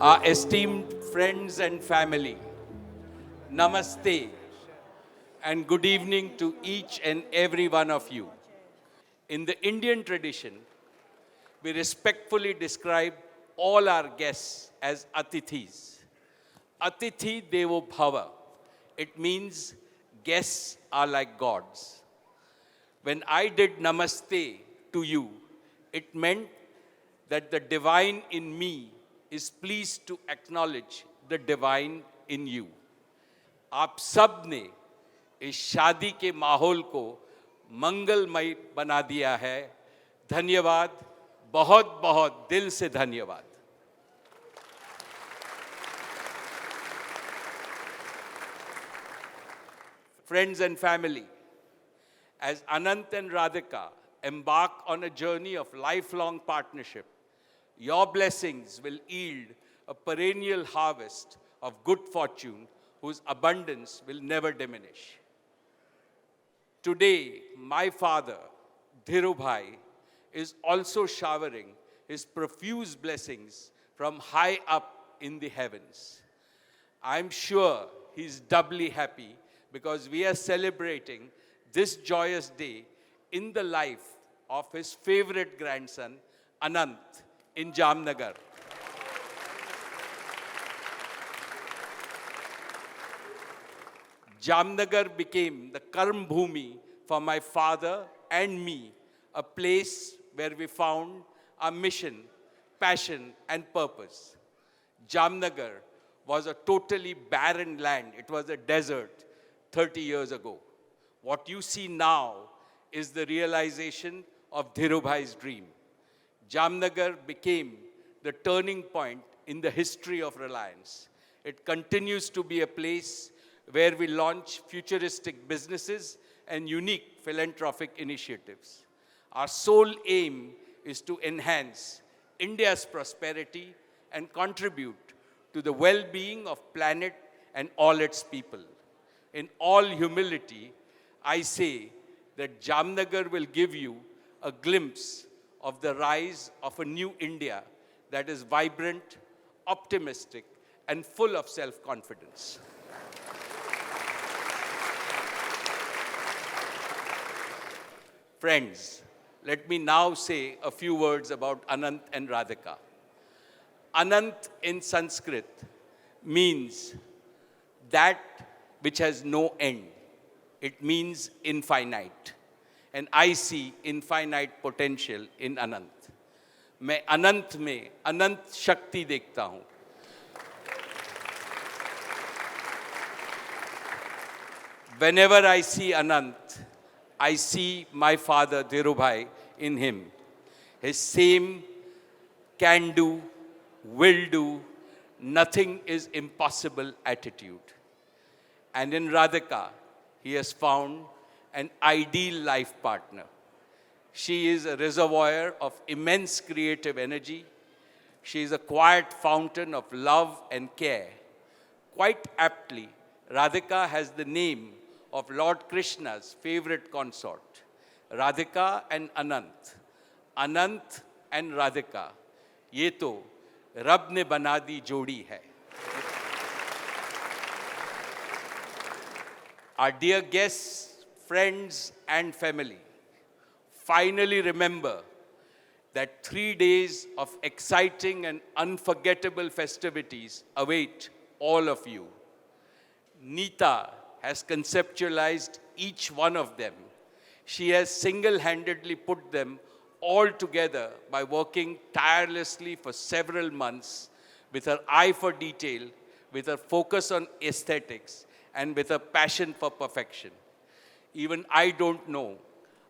Our esteemed friends and family, Namaste and good evening to each and every one of you. In the Indian tradition, we respectfully describe all our guests as Atithis. Atithi Devo Bhava. It means guests are like gods. When I did Namaste to you, it meant that the divine in me is pleased to acknowledge the divine in you. आप सब ने इस शादी के माहौल को मंगलमय बना दिया है. धन्यवाद, बहुत बहुत दिल से धन्यवाद. Friends and family, as Anant and Radhika embark on a journey of lifelong partnership, your blessings will yield a perennial harvest of good fortune whose abundance will never diminish. Today, my father, Dhirubhai, is also showering his profuse blessings from high up in the heavens. I'm sure he's doubly happy because we are celebrating this joyous day in the life of his favorite grandson, Anant, in Jamnagar. Jamnagar became the Karm Bhumi for my father and me, a place where we found our mission, passion, and purpose. Jamnagar was a totally barren land. It was a desert 30 years ago. What you see now is the realization of Dhirubhai's dream. Jamnagar became the turning point in the history of Reliance. It continues to be a place where we launch futuristic businesses and unique philanthropic initiatives. Our sole aim is to enhance India's prosperity and contribute to the well-being of planet and all its people. In all humility, I say that Jamnagar will give you a glimpse of the rise of a new India that is vibrant, optimistic, and full of self-confidence. Friends, let me now say a few words about Anant and Radhika. Anant in Sanskrit means that which has no end. It means infinite. And I see infinite potential in Anant. मैं अनंत में अनंत शक्ति देखता हूँ. Whenever I see Anant, I see my father Dhirubhai in him. His same can do, will do, nothing is impossible attitude. And in Radhika, he has found an ideal life partner. She is a reservoir of immense creative energy. She is a quiet fountain of love and care. Quite aptly, Radhika has the name of Lord Krishna's favorite consort, Radhika and Anant. Anant and Radhika, ये तो रब ने बना दी जोड़ी है. Our dear guests, friends, and family, finally remember that 3 days of exciting and unforgettable festivities await all of you. Nita has conceptualized each one of them. She has single-handedly put them all together by working tirelessly for several months with her eye for detail, with her focus on aesthetics, and with a passion for perfection. Even I don't know,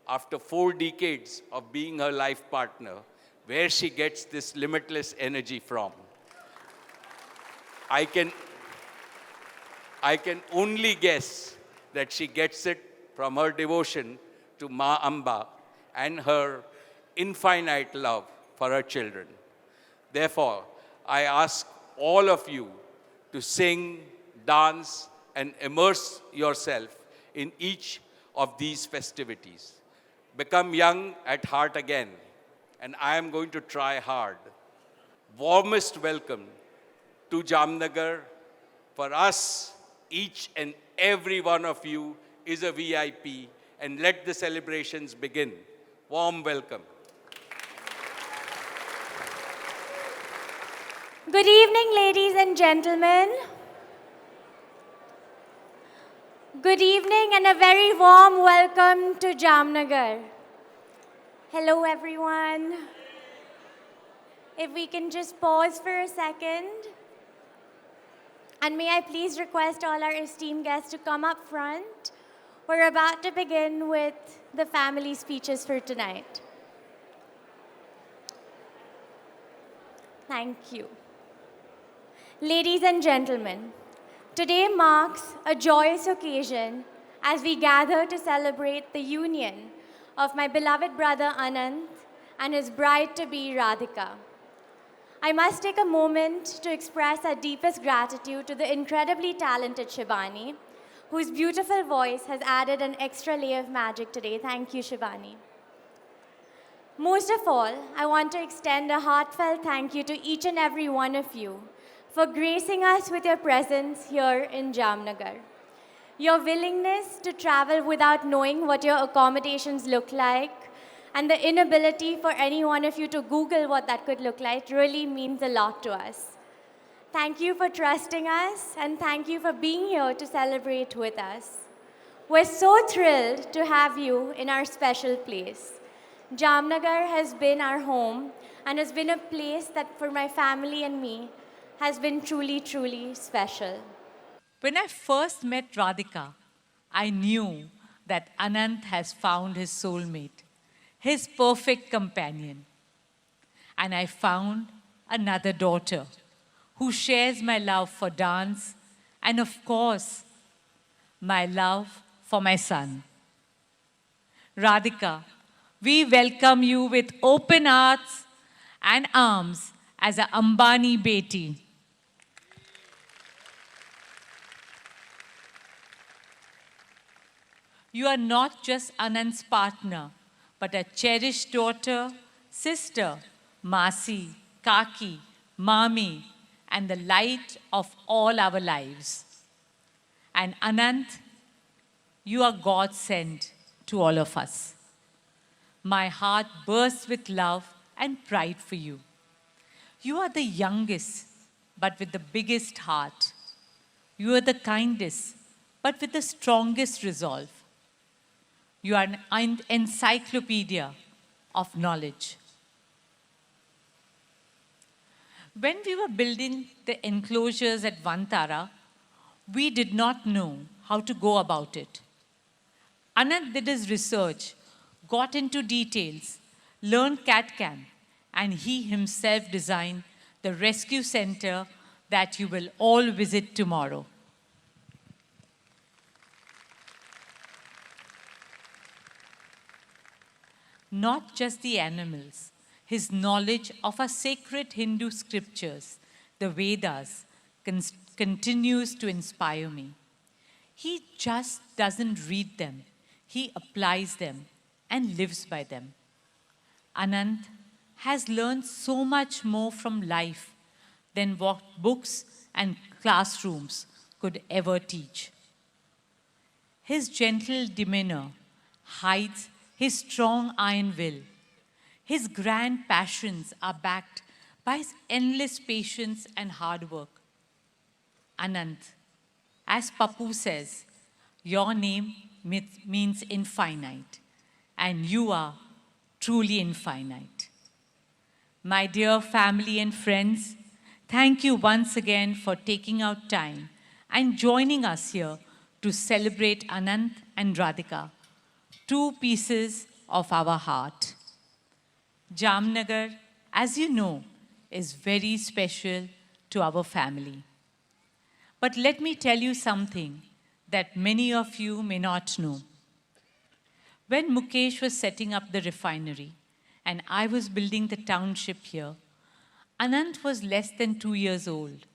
after 4 decades of being her life partner, where she gets this limitless energy from. I can only guess that she gets it from her devotion to Ma Amba and her infinite love for her children. Therefore, I ask all of you to sing, dance, and immerse yourself in each of these festivities. Become young at heart again, and I am going to try hard. Warmest welcome to Jamnagar. For us, each and every one of you is a VIP, and let the celebrations begin. Warm welcome. Good evening, ladies and gentlemen. Good evening and a very warm welcome to Jamnagar. Hello, everyone. If we can just pause for a second. And may I please request all our esteemed guests to come up front. We're about to begin with the family speeches for tonight. Thank you. Ladies and gentlemen, today marks a joyous occasion as we gather to celebrate the union of my beloved brother Anant and his bride-to-be Radhika. I must take a moment to express our deepest gratitude to the incredibly talented Shivani, whose beautiful voice has added an extra layer of magic today. Thank you, Shivani. Most of all, I want to extend a heartfelt thank you to each and every one of you for gracing us with your presence here in Jamnagar. Your willingness to travel without knowing what your accommodations look like and the inability for any one of you to Google what that could look like really means a lot to us. Thank you for trusting us and thank you for being here to celebrate with us. We're so thrilled to have you in our special place. Jamnagar has been our home and has been a place that for my family and me has been truly, truly special. When I first met Radhika, I knew that Anant has found his soulmate, his perfect companion. And I found another daughter who shares my love for dance and, of course, my love for my son. Radhika, we welcome you with open hearts and arms as a Ambani beti. You are not just Anant's partner, but a cherished daughter, sister, Masi, Kaki, Mami, and the light of all our lives. And Anant, you are God sent to all of us. My heart bursts with love and pride for you. You are the youngest, but with the biggest heart. You are the kindest, but with the strongest resolve. You are an encyclopedia of knowledge. When we were building the enclosures at Vantara, we did not know how to go about it. Anant did his research, got into details, learned CAD/CAM, and he himself designed the rescue center that you will all visit tomorrow. Not just the animals, his knowledge of our sacred Hindu scriptures, the Vedas, continues to inspire me. He just doesn't read them, he applies them and lives by them. Anant has learned so much more from life than what books and classrooms could ever teach. His gentle demeanor hides his strong iron will. His grand passions are backed by his endless patience and hard work. Anant, as Papu says, your name means infinite, and you are truly infinite. My dear family and friends, thank you once again for taking out time and joining us here to celebrate Anant and Radhika, two pieces of our heart. Jamnagar, as you know, is very special to our family. But let me tell you something that many of you may not know. When Mukesh was setting up the refinery and I was building the township here, Anant was less than 2 years old.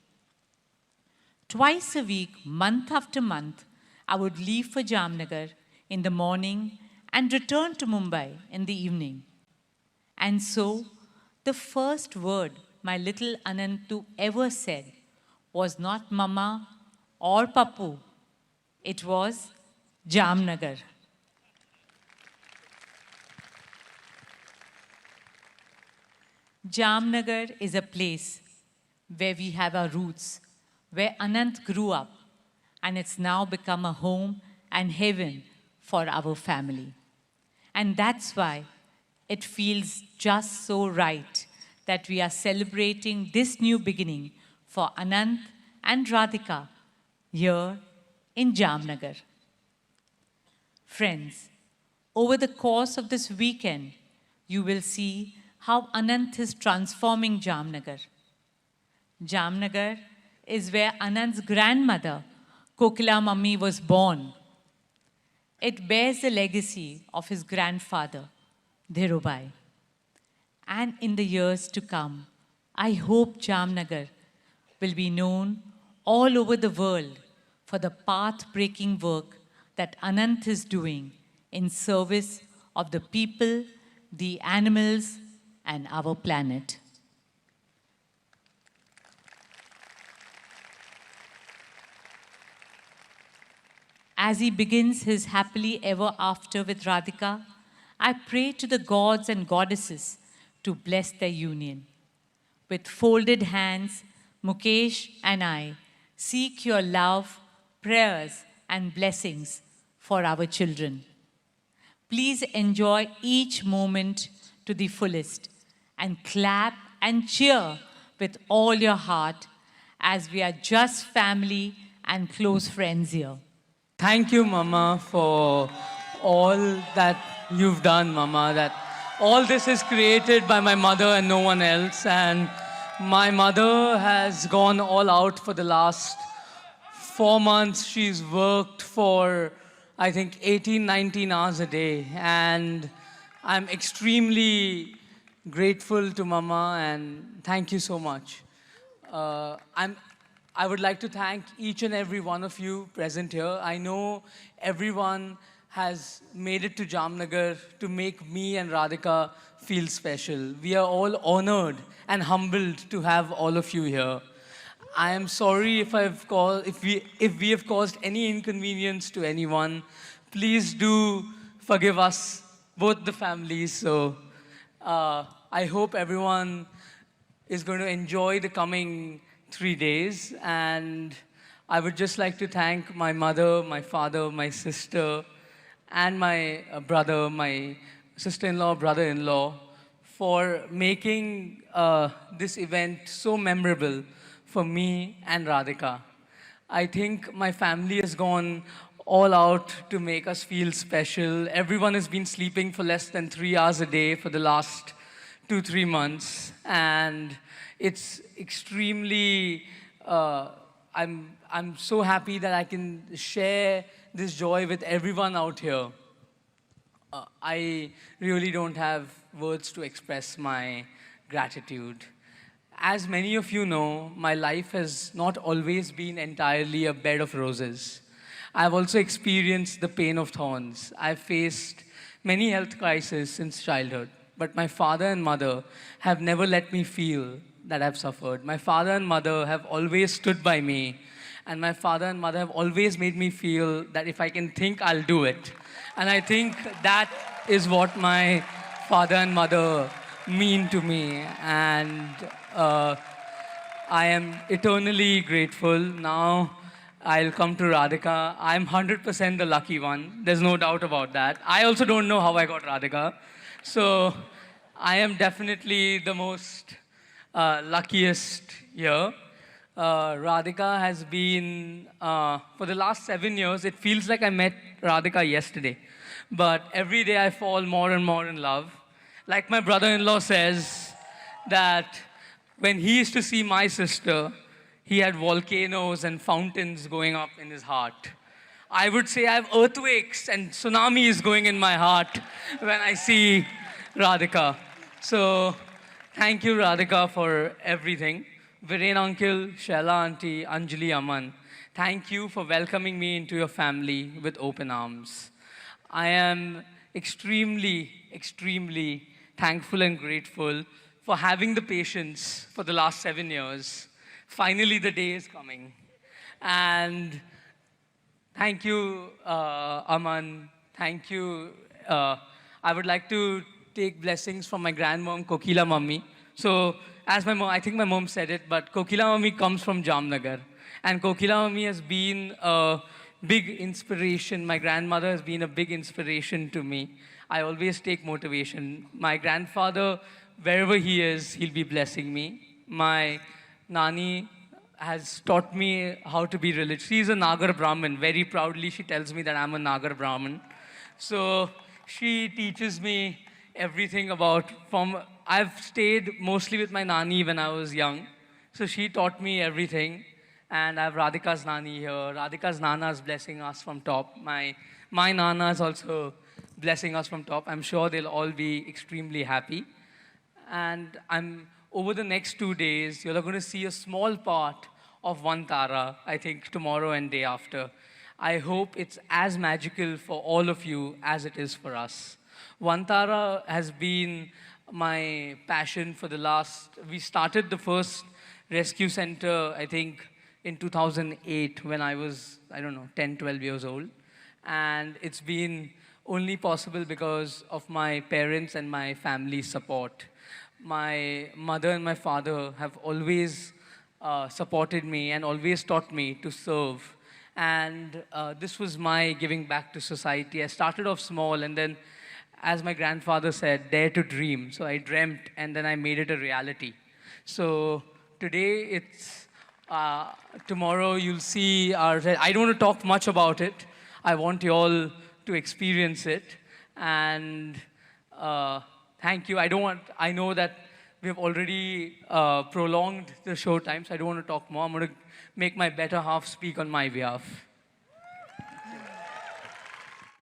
Twice a week, month after month, I would leave for Jamnagar in the morning and return to Mumbai in the evening. And so, the first word my little Anantu ever said was not Mama or Papu. It was Jamnagar. Jamnagar is a place where we have our roots, where Anant grew up, and it's now become a home and heaven for our family. And that's why it feels just so right that we are celebrating this new beginning for Anant and Radhika here in Jamnagar. Friends, over the course of this weekend, you will see how Anant is transforming Jamnagar. Jamnagar is where Anant's grandmother, Kokila Mummy, was born. It bears the legacy of his grandfather, Dhirubai. And in the years to come, I hope Jamnagar will be known all over the world for the path-breaking work that Anant is doing in service of the people, the animals, and our planet. As he begins his happily ever after with Radhika, I pray to the gods and goddesses to bless their union. With folded hands, Mukesh and I seek your love, prayers, and blessings for our children. Please enjoy each moment to the fullest and clap and cheer with all your heart as we are just family and close friends here. Thank you, Mama, for all that you've done, Mama. That all this is created by my mother and no one else. And my mother has gone all out for the last 4 months. She's worked for, I think, 18, 19 hours a day. And I'm extremely grateful to Mama, and thank you so much. I would like to thank each and every one of you present here. I know everyone has made it to Jamnagar to make me and Radhika feel special. We are all honored and humbled to have all of you here. I am sorry if we have caused any inconvenience to anyone. Please do forgive us, both the families. So I hope everyone is going to enjoy the coming 3 days. And I would just like to thank my mother, my father, my sister, and my brother, my sister-in-law, brother-in-law, for making this event so memorable for me and Radhika. I think my family has gone all out to make us feel special. Everyone has been sleeping for less than 3 hours a day for the last 2-3 months. And it's extremely, I'm so happy that I can share this joy with everyone out here. I really don't have words to express my gratitude. As many of you know, my life has not always been entirely a bed of roses. I've also experienced the pain of thorns. I've faced many health crises since childhood, but my father and mother have never let me feel that I've suffered. My father and mother have always stood by me, and my father and mother have always made me feel that if I can think, I'll do it. And I think that is what my father and mother mean to me. And I am eternally grateful. Now I'll come to Radhika. I'm 100% the lucky one. There's no doubt about that. I also don't know how I got Radhika. So I am definitely the most luckiest here. Radhika has been, for the last 7 years, it feels like I met Radhika yesterday. But every day I fall more and more in love. Like my brother-in-law says, that when he used to see my sister, he had volcanoes and fountains going up in his heart. I would say I have earthquakes and tsunamis going in my heart when I see Radhika. So thank you, Radhika, for everything. Viren uncle, Shaila auntie, Anjali Aman, thank you for welcoming me into your family with open arms. I am extremely, extremely thankful and grateful for having the patience for the last 7 years. Finally, the day is coming. And thank you, Aman. Thank you. I would like to take blessings from my grandmom, Kokila Mummy. So, as my mom, I think my mom said it, but Kokila Mummy comes from Jamnagar. And Kokila Mummy has been a big inspiration. My grandmother has been a big inspiration to me. I always take motivation. My grandfather, wherever he is, he'll be blessing me. My Nani has taught me how to be religious. She's a Nagar Brahmin. Very proudly, she tells me that I'm a Nagar Brahmin. So she teaches me everything about from. I've stayed mostly with my Nani when I was young. So she taught me everything. And I have Radhika's Nani here. Radhika's Nana is blessing us from top. My Nana is also blessing us from top. I'm sure they'll all be extremely happy. And over the next 2 days, you're going to see a small part of Vantara, I think tomorrow and day after. I hope it's as magical for all of you as it is for us. Vantara has been my passion for the last, we started the first rescue center, I think, in 2008 when I was, I don't know, 10, 12 years old. And it's been only possible because of my parents and my family's support. My mother and my father have always supported me and always taught me to serve. And this was my giving back to society. I started off small and then, as my grandfather said, dare to dream. So I dreamt and then I made it a reality. So today it's, tomorrow you'll see our, I don't want to talk much about it. I want you all to experience it. And thank you. I know that we have already prolonged the show time, so I don't want to talk more. I'm going to make my better half speak on my behalf.